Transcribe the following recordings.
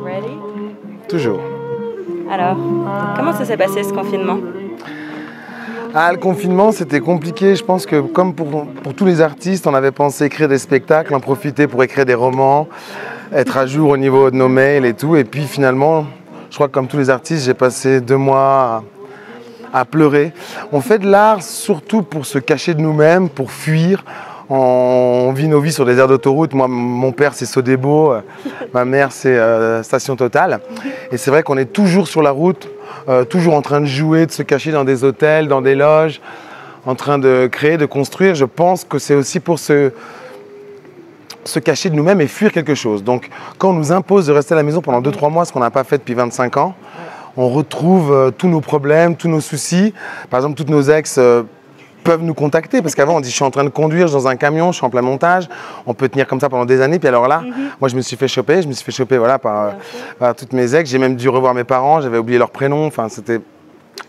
Ready? Toujours. Alors, comment ça s'est passé ce confinement? Ah, le confinement, c'était compliqué. Je pense que comme pour tous les artistes, on avait pensé écrire des spectacles, en profiter pour écrire des romans, être à jour au niveau de nos mails et tout. Et puis finalement, je crois que comme tous les artistes, j'ai passé 2 mois à pleurer. On fait de l'art surtout pour se cacher de nous-mêmes, pour fuir. On vit nos vies sur des aires d'autoroute. Moi, mon père, c'est Sodebo. Ma mère, c'est Station Total. Et c'est vrai qu'on est toujours sur la route, toujours en train de jouer, de se cacher dans des hôtels, dans des loges, en train de créer, de construire. Je pense que c'est aussi pour se cacher de nous-mêmes et fuir quelque chose. Donc, quand on nous impose de rester à la maison pendant 2-3 mois, ce qu'on n'a pas fait depuis 25 ans, on retrouve tous nos problèmes, tous nos soucis. Par exemple, toutes nos ex peuvent nous contacter, parce qu'avant on dit je suis en train de conduire, je suis dans un camion, je suis en plein montage, on peut tenir comme ça pendant des années, puis alors là, moi je me suis fait choper voilà, par toutes mes ex, j'ai même dû revoir mes parents, j'avais oublié leur prénom, enfin c'était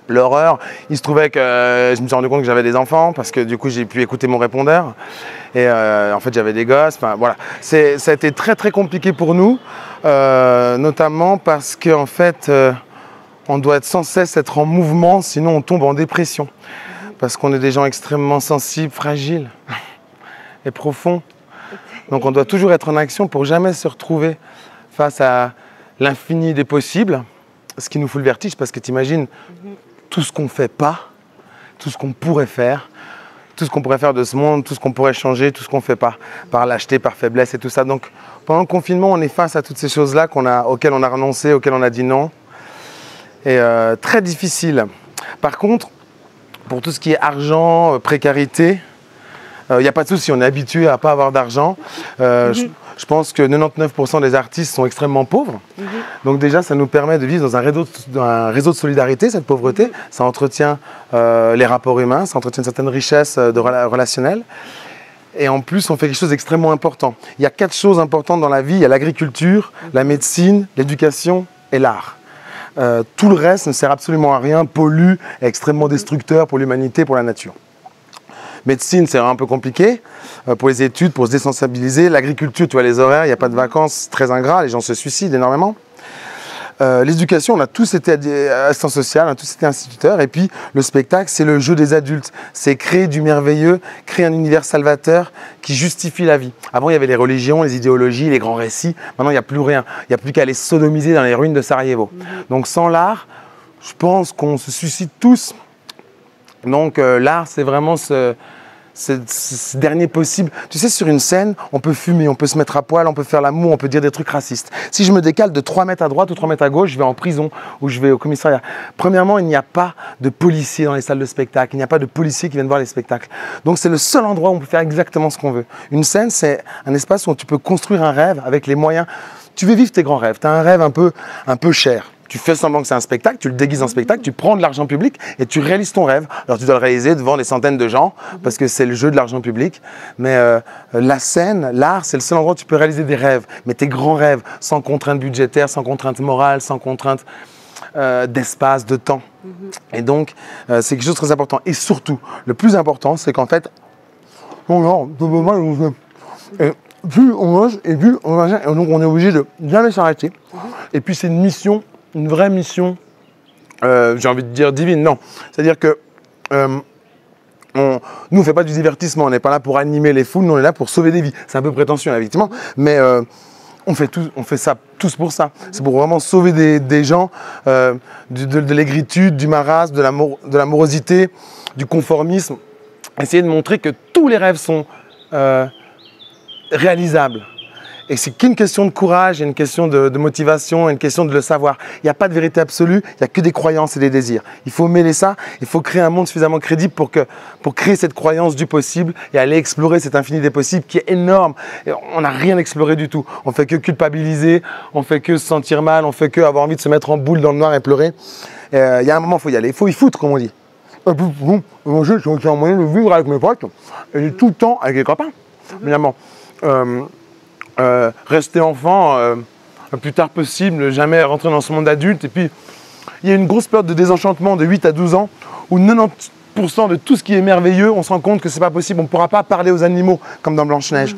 l'horreur. Il se trouvait que je me suis rendu compte que j'avais des enfants, parce que du coup j'ai pu écouter mon répondeur, et en fait j'avais des gosses, enfin voilà. Ça a été très très compliqué pour nous, notamment parce qu'en fait on doit sans cesse être en mouvement, sinon on tombe en dépression. Parce qu'on est des gens extrêmement sensibles, fragiles et profonds. Donc on doit toujours être en action pour jamais se retrouver face à l'infini des possibles, ce qui nous fout le vertige, parce que tu imagines tout ce qu'on ne fait pas, tout ce qu'on pourrait faire, tout ce qu'on pourrait faire de ce monde, tout ce qu'on pourrait changer, tout ce qu'on ne fait pas, par lâcheté, par faiblesse et tout ça. Donc pendant le confinement, on est face à toutes ces choses-là auxquelles on a renoncé, auxquelles on a dit non. Et très difficile. Par contre, pour tout ce qui est argent, précarité, il n'y a pas de souci, on est habitué à ne pas avoir d'argent. Je pense que 99% des artistes sont extrêmement pauvres. Donc déjà, ça nous permet de vivre dans un réseau de solidarité, cette pauvreté. Ça entretient les rapports humains, ça entretient une certaine richesse relationnelle. Et en plus, on fait quelque chose d'extrêmement important. Il y a 4 choses importantes dans la vie. Il y a l'agriculture, la médecine, l'éducation et l'art. Tout le reste ne sert absolument à rien, pollue, est extrêmement destructeur pour l'humanité, pour la nature. Médecine, c'est un peu compliqué pour les études, pour se désensibiliser. L'agriculture, tu vois les horaires, il n'y a pas de vacances, très ingrat, les gens se suicident énormément. L'éducation, on a tous été assistants sociaux, on a tous été instituteurs. Et puis le spectacle, c'est le jeu des adultes. C'est créer du merveilleux, créer un univers salvateur qui justifie la vie. Avant, il y avait les religions, les idéologies, les grands récits. Maintenant, il n'y a plus rien. Il n'y a plus qu'à aller sodomiser dans les ruines de Sarajevo. Donc sans l'art, je pense qu'on se suicide tous. Donc l'art, c'est vraiment ce dernier possible. Tu sais, sur une scène, on peut fumer, on peut se mettre à poil, on peut faire l'amour, on peut dire des trucs racistes. Si je me décale de 3 mètres à droite ou 3 mètres à gauche, je vais en prison ou je vais au commissariat. Premièrement, il n'y a pas de policiers dans les salles de spectacle. Il n'y a pas de policiers qui viennent voir les spectacles. Donc c'est le seul endroit où on peut faire exactement ce qu'on veut. Une scène, c'est un espace où tu peux construire un rêve avec les moyens. Tu veux vivre tes grands rêves. Tu as un rêve un peu cher. Tu fais semblant que c'est un spectacle, tu le déguises en spectacle, tu prends de l'argent public et tu réalises ton rêve. Alors tu dois le réaliser devant des centaines de gens parce que c'est le jeu de l'argent public. Mais la scène, l'art, c'est le seul endroit où tu peux réaliser des rêves. Mais tes grands rêves, sans contrainte budgétaire, sans contrainte morale, sans contrainte d'espace, de temps. Et donc, c'est quelque chose de très important. Et surtout, le plus important, c'est qu'en fait, plus on mange et plus on mange, et donc on est obligé de jamais s'arrêter. Et puis c'est une mission, une vraie mission, j'ai envie de dire divine, non. C'est-à-dire que nous, on ne fait pas du divertissement, on n'est pas là pour animer les foules, nous on est là pour sauver des vies. C'est un peu prétentieux, effectivement, mais on fait ça tous pour ça. C'est pour vraiment sauver des gens de l'aigritude, du marasme, de la morosité, du conformisme. Essayer de montrer que tous les rêves sont réalisables. Et c'est qu'une question de courage, une question de motivation, une question de le savoir. Il n'y a pas de vérité absolue, il n'y a que des croyances et des désirs. Il faut mêler ça, il faut créer un monde suffisamment crédible pour créer cette croyance du possible et aller explorer cet infini des possibles qui est énorme. Et on n'a rien exploré du tout. On ne fait que culpabiliser, on ne fait que se sentir mal, on ne fait que avoir envie de se mettre en boule dans le noir et pleurer. Il y a un moment, il faut y aller, il faut y foutre, comme on dit. Moi, j'ai un moyen de vivre avec mes potes et tout le temps avec les copains, évidemment. Rester enfant le plus tard possible, ne jamais rentrer dans ce monde adulte. Et puis, il y a une grosse période de désenchantement de 8 à 12 ans où 90% de tout ce qui est merveilleux, on se rend compte que c'est pas possible. On ne pourra pas parler aux animaux comme dans Blanche-Neige.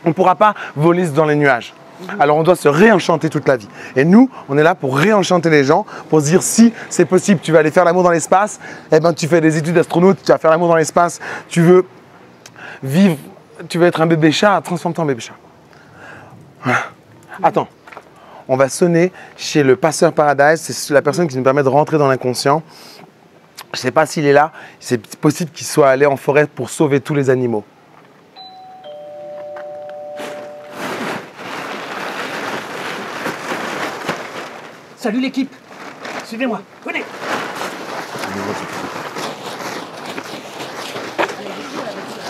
On ne pourra pas voler dans les nuages. Alors on doit se réenchanter toute la vie. Et nous, on est là pour réenchanter les gens, pour se dire si c'est possible, tu vas aller faire l'amour dans l'espace, eh ben tu fais des études d'astronaute, tu vas faire l'amour dans l'espace, tu veux vivre, tu veux être un bébé chat, transforme-toi en bébé chat. Voilà. Attends, on va sonner chez le passeur Paradise, c'est la personne qui nous permet de rentrer dans l'inconscient. Je ne sais pas s'il est là, c'est possible qu'il soit allé en forêt pour sauver tous les animaux. Salut l'équipe, suivez-moi, venez.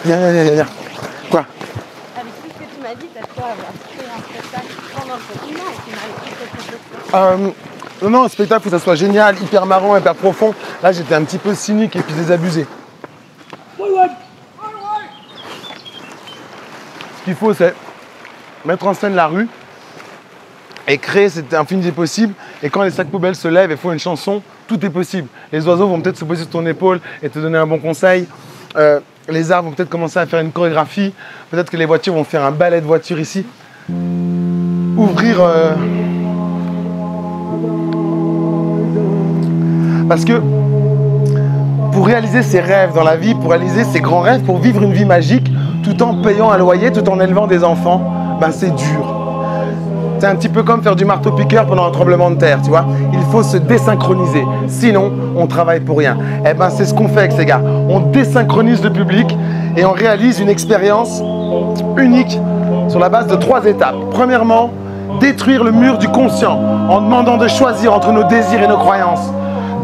Viens. Quoi? Avec tout ce que tu m'as dit, t'as quoi avoir créé un spectacle pendant le confinement et tu m'arrives tout Non, un spectacle, il faut que ça soit génial, hyper marrant, hyper profond. Là, j'étais un petit peu cynique et puis désabusé. Ce qu'il faut, c'est mettre en scène la rue et créer cet infini des possibles. Et quand les sacs poubelles se lèvent et font une chanson, tout est possible. Les oiseaux vont peut-être se poser sur ton épaule et te donner un bon conseil. Les arbres vont peut-être commencer à faire une chorégraphie. Peut-être que les voitures vont faire un ballet de voitures ici. Ouvrir... Parce que pour réaliser ses rêves dans la vie, pour réaliser ses grands rêves, pour vivre une vie magique, tout en payant un loyer, tout en élevant des enfants, ben c'est dur. C'est un petit peu comme faire du marteau-piqueur pendant un tremblement de terre, tu vois. Il faut se désynchroniser, sinon on travaille pour rien. Eh ben c'est ce qu'on fait avec ces gars. On désynchronise le public et on réalise une expérience unique sur la base de 3 étapes. Premièrement, détruire le mur du conscient en demandant de choisir entre nos désirs et nos croyances.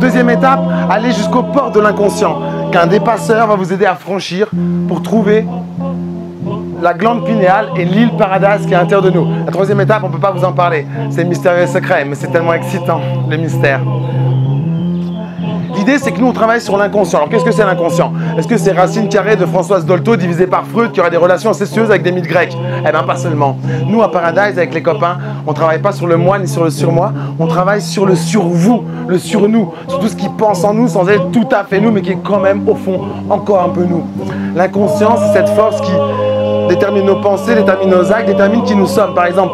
Deuxième étape, aller jusqu'aux portes de l'inconscient, qu'un des passeurs va vous aider à franchir pour trouver la glande pinéale et l'île Paradise qui est à l'intérieur de nous. La troisième étape, on ne peut pas vous en parler. C'est mystérieux et secret, mais c'est tellement excitant, le mystère. L'idée, c'est que nous, on travaille sur l'inconscient. Alors, qu'est-ce que c'est l'inconscient? Est-ce que c'est racine carrée de Françoise Dolto divisée par Freud qui aura des relations incestueuses avec des mythes grecs? Eh bien, pas seulement. Nous, à Paradise, avec les copains, on ne travaille pas sur le moi ni sur le surmoi. On travaille sur le sur-vous, le sur-nous, sur tout ce qui pense en nous sans être tout à fait nous, mais qui est quand même, au fond, encore un peu nous. L'inconscient, c'est cette force qui détermine nos pensées, détermine nos actes, détermine qui nous sommes. Par exemple,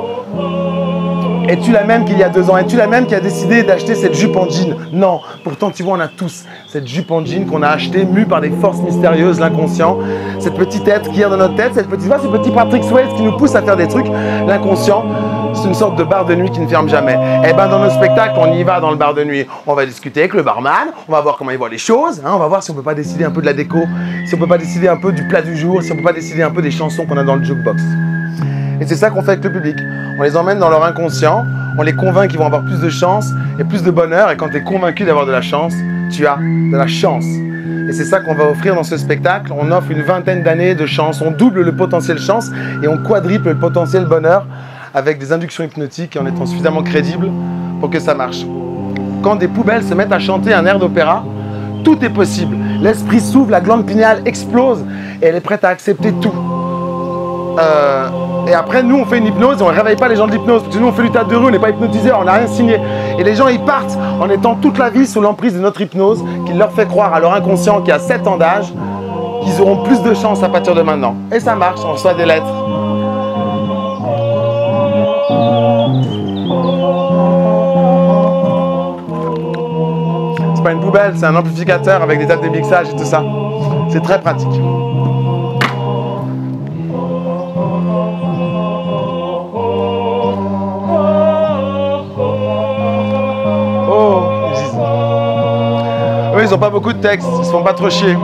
es-tu la même qu'il y a 2 ans? Es-tu la même qui a décidé d'acheter cette jupe en jean? Non. Pourtant, tu vois, on a tous cette jupe en jean qu'on a achetée, mue par des forces mystérieuses, l'inconscient. Cette petite être qui est dans notre tête, ce petit Patrick Swayze qui nous pousse à faire des trucs. L'inconscient, c'est une sorte de bar de nuit qui ne ferme jamais. Eh ben, dans nos spectacles, on y va dans le bar de nuit. On va discuter avec le barman, on va voir comment il voit les choses. Hein, on va voir si on peut pas décider un peu de la déco, si on peut pas décider un peu du plat du jour, si on peut pas décider un peu des chansons qu'on a dans le jukebox. Et c'est ça qu'on fait avec le public. On les emmène dans leur inconscient, on les convainc qu'ils vont avoir plus de chance et plus de bonheur. Et quand tu es convaincu d'avoir de la chance, tu as de la chance. Et c'est ça qu'on va offrir dans ce spectacle. On offre une 20aine d'années de chance. On double le potentiel chance et on quadruple le potentiel bonheur avec des inductions hypnotiques et en étant suffisamment crédible pour que ça marche. Quand des poubelles se mettent à chanter un air d'opéra, tout est possible. L'esprit s'ouvre, la glande pinéale explose et elle est prête à accepter tout. Et après, nous, on fait une hypnose et on ne réveille pas les gens de l'hypnose. Parce que nous, on fait du théâtre de rue, on n'est pas hypnotisé, on n'a rien signé. Et les gens, ils partent en étant toute la vie sous l'emprise de notre hypnose qui leur fait croire à leur inconscient qui a 7 ans d'âge qu'ils auront plus de chance à partir de maintenant. Et ça marche, on reçoit des lettres. C'est pas une poubelle, c'est un amplificateur avec des tables de mixage et tout ça. C'est très pratique. Ils n'ont pas beaucoup de textes, ils se font pas trop chier.